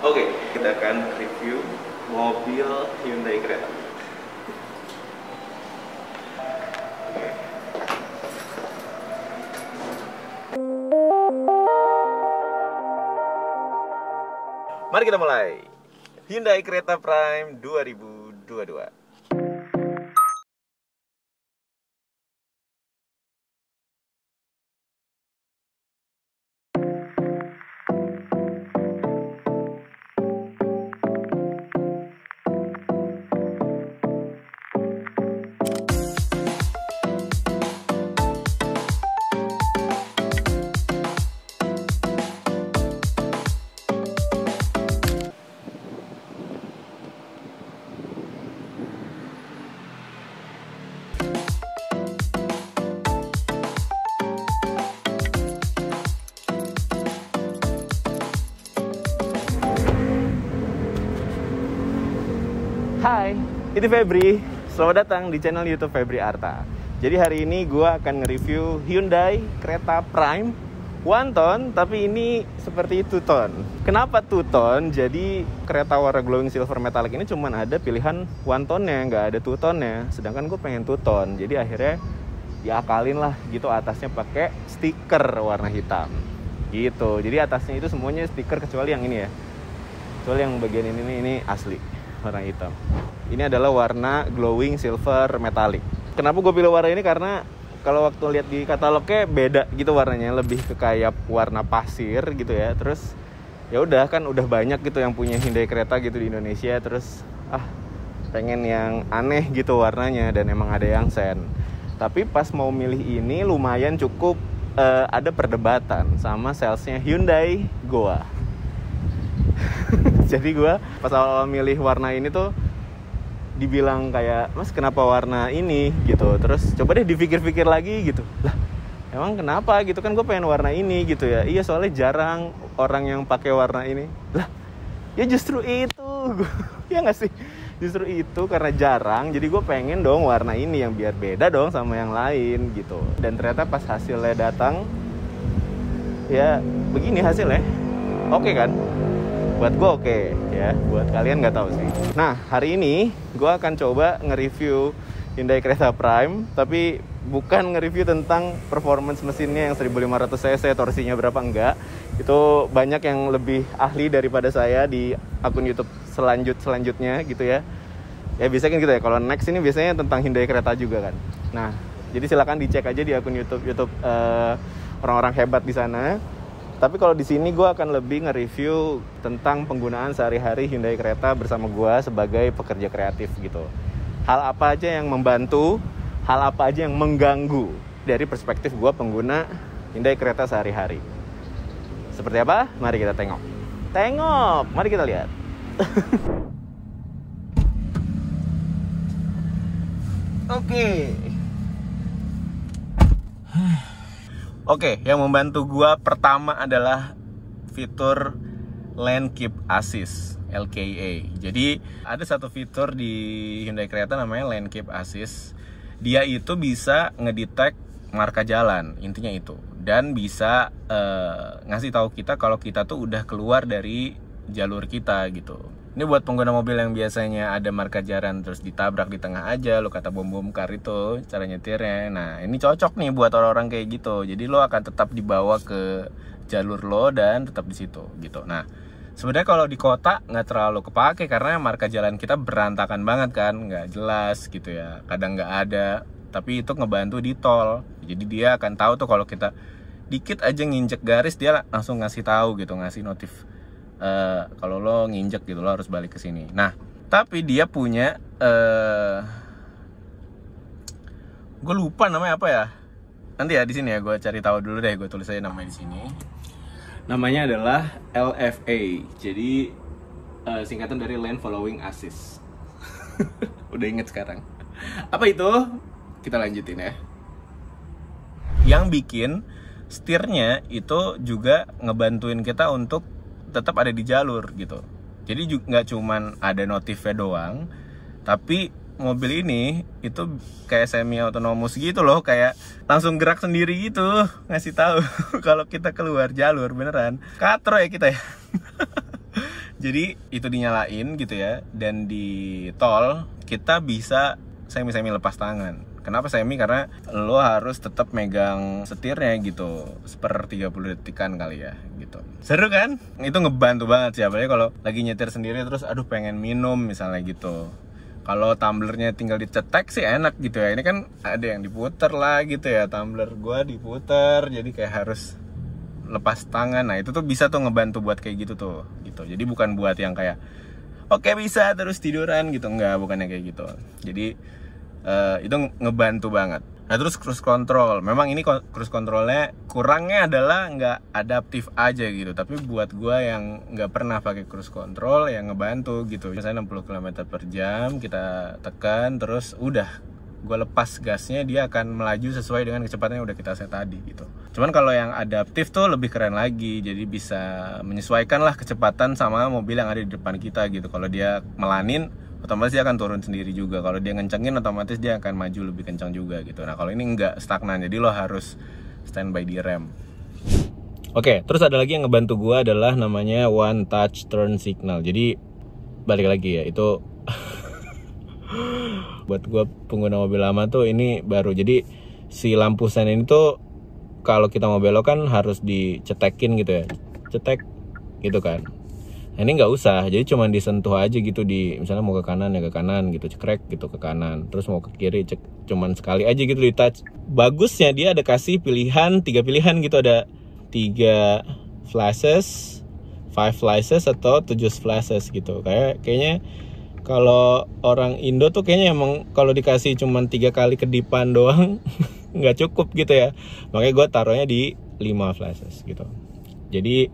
Oke, kita akan review mobil Hyundai Creta. Mari kita mulai. Hyundai Creta Prime 2022. Hai, itu Febri. Selamat datang di channel YouTube Febri Arta. Jadi hari ini gue akan nge-review Hyundai Creta Prime one ton, tapi ini seperti two ton. Kenapa two ton? Jadi kereta warna glowing silver metallic ini cuman ada pilihan one tonnya, nggak ada two tonnya. Sedangkan gue pengen two ton, jadi akhirnya diakalin lah gitu, atasnya pakai stiker warna hitam gitu. Jadi atasnya itu semuanya stiker kecuali yang ini ya. Kecuali yang bagian ini asli warna hitam. Ini adalah warna glowing silver metallic. Kenapa gue pilih warna ini? Karena kalau waktu lihat di katalognya beda gitu warnanya, lebih ke kayak warna pasir gitu ya. Terus ya udah kan udah banyak gitu yang punya Hyundai Creta gitu di Indonesia. Terus pengen yang aneh gitu warnanya, dan emang ada yang sen. Tapi pas mau milih ini lumayan cukup ada perdebatan sama salesnya Hyundai Goa. Jadi gue pas awal milih warna ini tuh dibilang kayak, "Mas kenapa warna ini?" gitu. Terus coba deh dipikir-pikir lagi gitu. Lah, emang kenapa gitu, kan gue pengen warna ini gitu ya. Iya, soalnya jarang orang yang pakai warna ini. Lah, ya justru itu. Ya nggak sih? Justru itu karena jarang. Jadi gue pengen dong warna ini yang biar beda dong sama yang lain gitu. Dan ternyata pas hasilnya datang, ya begini hasilnya. Oke kan? Buat gue oke ya, buat kalian nggak tahu sih. Nah, hari ini gue akan coba nge-review Hyundai Creta Prime, tapi bukan nge-review tentang performance mesinnya yang 1500 cc, torsinya berapa, enggak. Itu banyak yang lebih ahli daripada saya di akun YouTube selanjutnya gitu ya. Ya bisa kan gitu ya, kalau next ini biasanya tentang Hyundai Creta juga kan. Nah, jadi silakan dicek aja di akun YouTube orang-orang hebat di sana. Tapi kalau di sini gue akan lebih nge-review tentang penggunaan sehari-hari Hyundai Creta bersama gue sebagai pekerja kreatif gitu. Hal apa aja yang membantu, hal apa aja yang mengganggu dari perspektif gue pengguna Hyundai Creta sehari-hari. Seperti apa? Mari kita tengok. Mari kita lihat. Oke, yang membantu gua pertama adalah fitur Lane Keep Assist, LKA. Jadi ada satu fitur di Hyundai Creta namanya Lane Keep Assist. Dia itu bisa ngedetect marka jalan, intinya itu. Dan bisa ngasih tahu kita kalau kita tuh udah keluar dari jalur kita gitu. Ini buat pengguna mobil yang biasanya ada marka jalan terus ditabrak di tengah aja, lo kata bom kar itu cara nyetirnya. Nah, ini cocok nih buat orang-orang kayak gitu. Jadi lo akan tetap dibawa ke jalur lo dan tetap di situ gitu. Nah, sebenarnya kalau di kota nggak terlalu kepake karena marka jalan kita berantakan banget kan, nggak jelas gitu ya. Kadang nggak ada. Tapi itu ngebantu di tol. Jadi dia akan tahu tuh kalau kita dikit aja nginjek garis, dia langsung ngasih tahu gitu, ngasih notif. Kalau lo nginjek gitu lo harus balik ke sini. Nah, tapi dia punya gue lupa namanya apa ya. Nanti ya di sini ya gue cari tahu dulu deh, gue tulis aja namanya di sini. Namanya adalah LFA. Jadi singkatan dari Lane Following Assist. Udah inget sekarang. Apa itu? Kita lanjutin ya. Yang bikin setirnya itu juga ngebantuin kita untuk tetap ada di jalur gitu. Jadi nggak cuman ada notifnya doang, tapi mobil ini itu kayak semi otonomus gitu loh, kayak langsung gerak sendiri gitu, ngasih tahu kalau kita keluar jalur beneran. Katro ya kita ya. Jadi itu dinyalain gitu ya. Dan di tol kita bisa semi-semi lepas tangan. Kenapa semi? Karena lo harus tetap megang setirnya gitu seper 30 detikan kali ya gitu. Seru kan? Itu ngebantu banget sih, apalagi kalau lagi nyetir sendiri terus aduh pengen minum misalnya gitu. Kalau tumblernya tinggal dicetek sih enak gitu ya. Ini kan ada yang diputer lah gitu ya. Tumbler gua diputer, jadi kayak harus lepas tangan. Nah itu tuh bisa tuh ngebantu buat kayak gitu tuh gitu. Jadi bukan buat yang kayak oke bisa terus tiduran gitu. Enggak, bukannya kayak gitu. Jadi itu ngebantu banget. Nah terus cruise control, memang ini cruise controlnya kurangnya adalah nggak adaptif aja gitu. Tapi buat gua yang nggak pernah pakai cruise control yang ngebantu gitu. Misalnya 60 km per jam kita tekan, terus udah gua lepas gasnya, dia akan melaju sesuai dengan kecepatan yang udah kita set tadi gitu. Cuman kalau yang adaptif tuh lebih keren lagi, jadi bisa menyesuaikan lah kecepatan sama mobil yang ada di depan kita gitu. Kalau dia melanin, otomatis dia akan turun sendiri juga. Kalau dia ngencengin, otomatis dia akan maju lebih kencang juga gitu. Nah kalau ini enggak, stagnan, jadi lo harus standby di rem. Oke, terus ada lagi yang ngebantu gua adalah namanya one touch turn signal. Jadi balik lagi ya, itu buat gua pengguna mobil lama tuh ini baru. Jadi si lampu sen ini tuh kalau kita mau belok kan harus dicetekin gitu ya, cetek gitu kan. Nah, ini nggak usah, jadi cuma disentuh aja gitu, di misalnya mau ke kanan ya ke kanan gitu, cekrek gitu ke kanan, terus mau ke kiri cuman sekali aja gitu di touch. Bagusnya dia ada kasih pilihan, 3 pilihan gitu, ada 3 flashes, 5 flashes atau 7 flashes gitu. Kayaknya kalau orang Indo tuh kayaknya emang kalau dikasih cuman 3 kali kedipan doang nggak cukup gitu ya. Makanya gue taruhnya di 5 flashes gitu. Jadi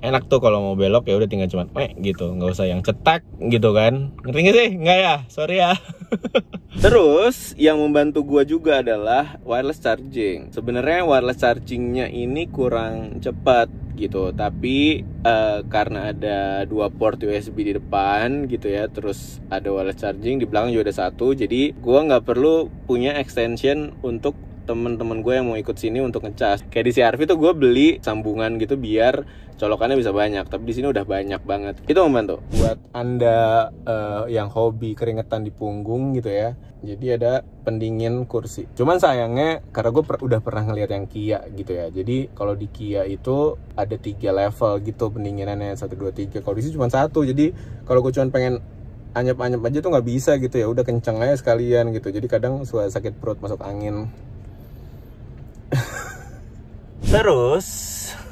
enak tuh kalau mau belok ya udah tinggal cuman gitu, nggak usah yang cetak gitu kan. Ngerti nggak sih? Nggak ya? Sorry ya. Terus yang membantu gua juga adalah wireless charging. Sebenarnya wireless chargingnya ini kurang cepat gitu, tapi karena ada 2 port USB di depan gitu ya, terus ada wireless charging di belakang juga ada 1, jadi gua nggak perlu punya extension untuk temen-temen gue yang mau ikut sini untuk ngecas. Kayak di CR-V tuh gue beli sambungan gitu biar colokannya bisa banyak, tapi di sini udah banyak banget. Itu membantu buat anda yang hobi keringetan di punggung gitu ya. Jadi ada pendingin kursi. Cuman sayangnya karena gue udah pernah ngeliat yang Kia gitu ya. Jadi kalau di Kia itu ada 3 level gitu pendinginannya, 1, 2, 3. Kalau di sini cuma 1. Jadi kalau gue cuma pengen anyep-anyep aja tuh nggak bisa gitu ya. Udah kenceng aja sekalian gitu. Jadi kadang suka sakit perut, masuk angin. Terus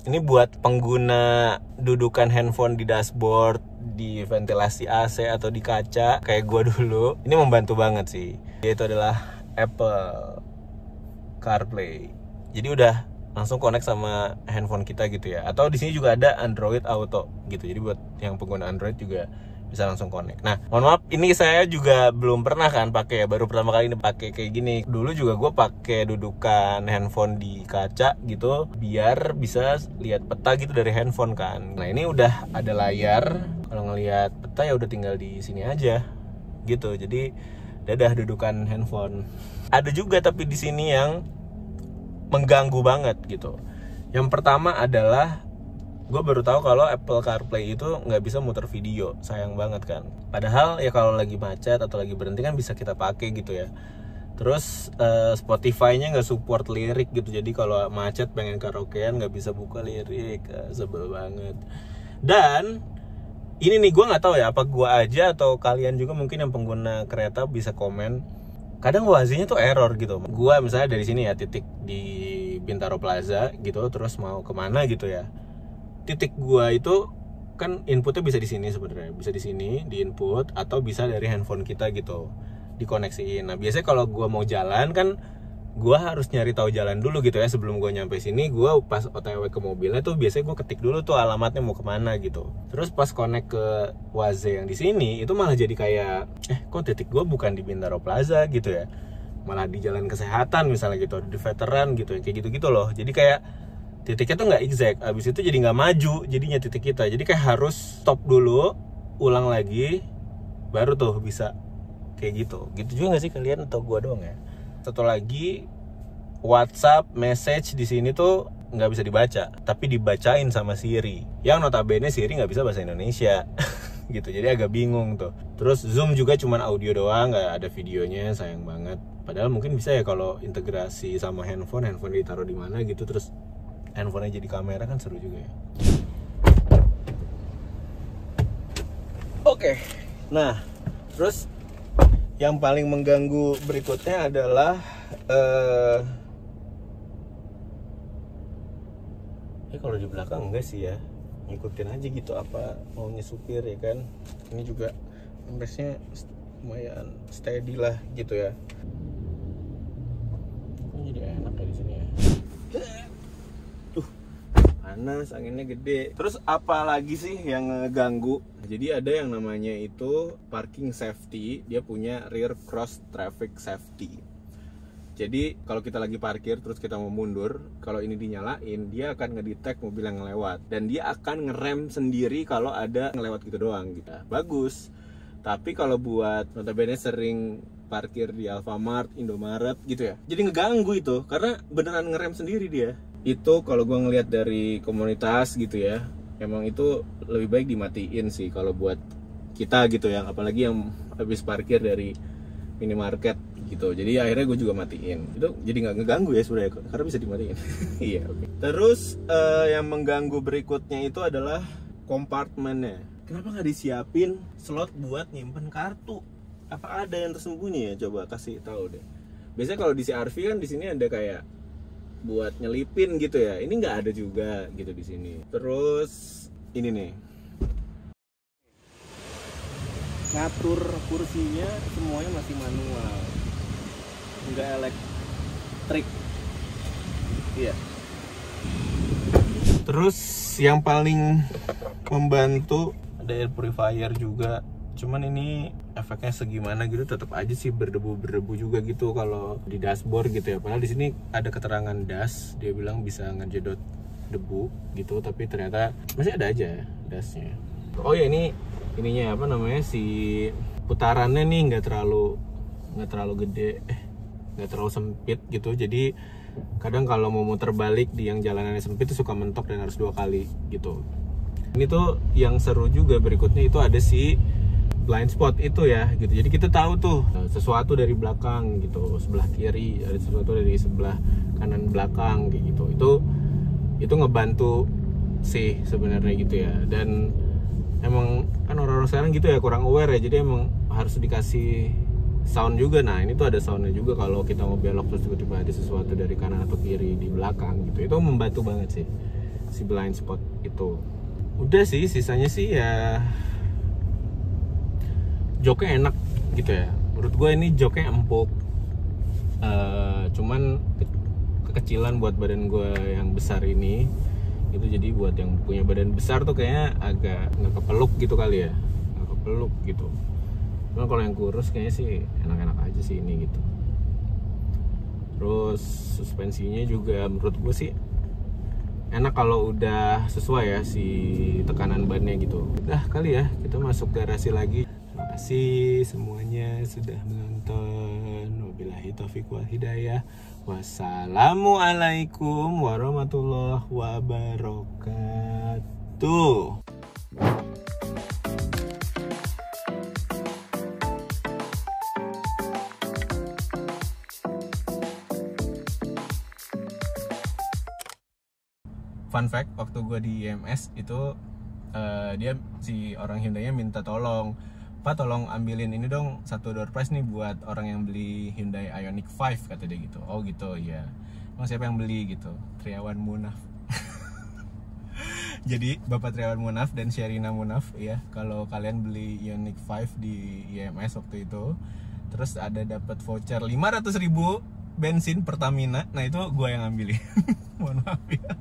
ini buat pengguna dudukan handphone di dashboard, di ventilasi AC atau di kaca kayak gua dulu, ini membantu banget sih. Yaitu adalah Apple CarPlay. Jadi udah langsung connect sama handphone kita gitu ya. Atau di sini juga ada Android Auto gitu. Jadi buat yang pengguna Android juga bisa langsung connect. Nah, mohon maaf, ini saya juga belum pernah kan pakai, baru pertama kali ini pakai kayak gini. Dulu juga gue pakai dudukan handphone di kaca gitu, biar bisa lihat peta gitu dari handphone kan. Nah, ini udah ada layar, kalau ngelihat peta ya udah tinggal di sini aja gitu. Jadi dadah dudukan handphone. Ada juga tapi di sini yang mengganggu banget gitu. Yang pertama adalah gue baru tahu kalau Apple CarPlay itu nggak bisa muter video, sayang banget kan. Padahal ya kalau lagi macet atau lagi berhenti kan bisa kita pakai gitu ya. Terus Spotify-nya nggak support lirik gitu, jadi kalau macet pengen karaokean nggak bisa buka lirik, sebel banget. Dan ini nih gue nggak tahu ya, apa gue aja atau kalian juga mungkin yang pengguna kereta bisa komen. Kadang WASD-nya tuh error gitu. Gue misalnya dari sini ya, titik di Bintaro Plaza gitu, terus mau kemana gitu ya. Titik gua itu kan inputnya bisa di sini sebenarnya, bisa di sini di input atau bisa dari handphone kita gitu dikoneksiin. Nah biasanya kalau gua mau jalan kan gua harus nyari tahu jalan dulu gitu ya sebelum gua nyampe sini. Gua pas OTW ke mobilnya tuh biasanya gua ketik dulu tuh alamatnya mau kemana gitu. Terus pas connect ke Waze yang di sini itu malah jadi kayak kok titik gua bukan di Bintaro Plaza gitu ya, malah di Jalan Kesehatan misalnya gitu, di Veteran gitu, kayak gitu-gitu loh. Jadi kayak titiknya tuh nggak exact, abis itu jadi nggak maju jadinya titik kita. Jadi kayak harus stop dulu, ulang lagi, baru tuh bisa kayak gitu. Gitu juga nggak sih kalian atau gua doang ya? Satu lagi, WhatsApp message di sini tuh nggak bisa dibaca, tapi dibacain sama Siri. Yang notabene Siri nggak bisa bahasa Indonesia. Gitu, jadi agak bingung tuh. Terus Zoom juga cuman audio doang, nggak ada videonya, sayang banget. Padahal mungkin bisa ya kalau integrasi sama handphone ditaruh di mana gitu, terus handphonenya jadi kamera, kan seru juga ya. Oke, nah terus yang paling mengganggu berikutnya adalah kalau di belakang enggak sih ya, ngikutin aja gitu apa maunya supir ya kan. Ini juga empesnya lumayan steady lah gitu ya. Ini jadi enak ya di sini ya. Panas, anginnya gede. Terus apa lagi sih yang ngeganggu? Jadi ada yang namanya itu parking safety. Dia punya rear cross traffic safety. Jadi kalau kita lagi parkir terus kita mau mundur, kalau ini dinyalain, dia akan ngedetect mobil yang ngelewat, dan dia akan ngerem sendiri kalau ada ngelewat gitu doang gitu. Bagus. Tapi kalau buat notabene sering parkir di Alfamart, Indomaret gitu ya, jadi ngeganggu itu karena beneran ngerem sendiri dia. Itu kalau gue ngelihat dari komunitas gitu ya, emang itu lebih baik dimatiin sih kalau buat kita gitu ya, apalagi yang habis parkir dari minimarket gitu. Jadi akhirnya gue juga matiin. Itu jadi nggak ngeganggu ya sebenarnya, karena bisa dimatiin. Iya, oke. Terus yang mengganggu berikutnya itu adalah kompartemennya. Kenapa nggak disiapin slot buat nyimpen kartu? Apa ada yang tersembunyi ya? Coba kasih tahu deh. Biasanya kalau di CR-V kan di sini ada kayak buat nyelipin gitu ya. Ini nggak ada juga gitu di sini. Terus ini nih, ngatur kursinya semuanya masih manual, nggak elektrik. Iya. Terus yang paling membantu ada air purifier juga. Cuman ini efeknya segimana gitu, tetap aja sih berdebu juga gitu kalau di dashboard gitu ya. Padahal di sini ada keterangan das, dia bilang bisa ngejedot debu gitu, tapi ternyata masih ada aja dasnya. Oh ya, ininya apa namanya, si putarannya nih nggak terlalu gede, nggak terlalu sempit gitu. Jadi kadang kalau mau muter balik di yang jalanannya sempit tuh suka mentok dan harus 2 kali gitu. Ini tuh yang seru juga berikutnya itu ada si blind spot itu ya gitu. Jadi kita tahu tuh sesuatu dari belakang gitu, sebelah kiri, ada sesuatu dari sebelah kanan belakang kayak gitu. Itu ngebantu sih sebenarnya gitu ya. Dan emang kan orang-orang sekarang gitu ya, kurang aware ya, jadi emang harus dikasih sound juga. Nah ini tuh ada soundnya juga kalau kita mau belok terus tiba-tiba ada sesuatu dari kanan atau kiri di belakang gitu. Itu membantu banget sih si blind spot itu. Udah sih, sisanya sih ya joknya enak gitu ya. Menurut gue ini joknya empuk, cuman kekecilan buat badan gue yang besar ini itu. Jadi buat yang punya badan besar tuh kayaknya agak nggak kepeluk gitu kali ya, nggak kepeluk gitu. Cuman kalau yang kurus kayaknya sih enak-enak aja sih ini gitu. Terus suspensinya juga menurut gue sih enak kalau udah sesuai ya si tekanan bannya gitu. Udah kali ya, kita masuk garasi lagi. Terima kasih semuanya sudah menonton. Wabillahi taufiq wal hidayah. Wassalamualaikum warahmatullahi wabarakatuh. Fun fact, waktu gue di IMS itu dia si orang Hyundai-nya minta tolong, Pak tolong ambilin ini dong satu door prize nih buat orang yang beli Hyundai Ioniq 5, kata dia gitu. Oh gitu, ya. Emang siapa yang beli gitu? Triawan Munaf. Jadi Bapak Triawan Munaf dan Sherina Munaf ya, kalau kalian beli Ioniq 5 di IMS waktu itu, terus ada dapat voucher 500.000 bensin Pertamina, nah itu gue yang ambilin. Mohon maaf ya.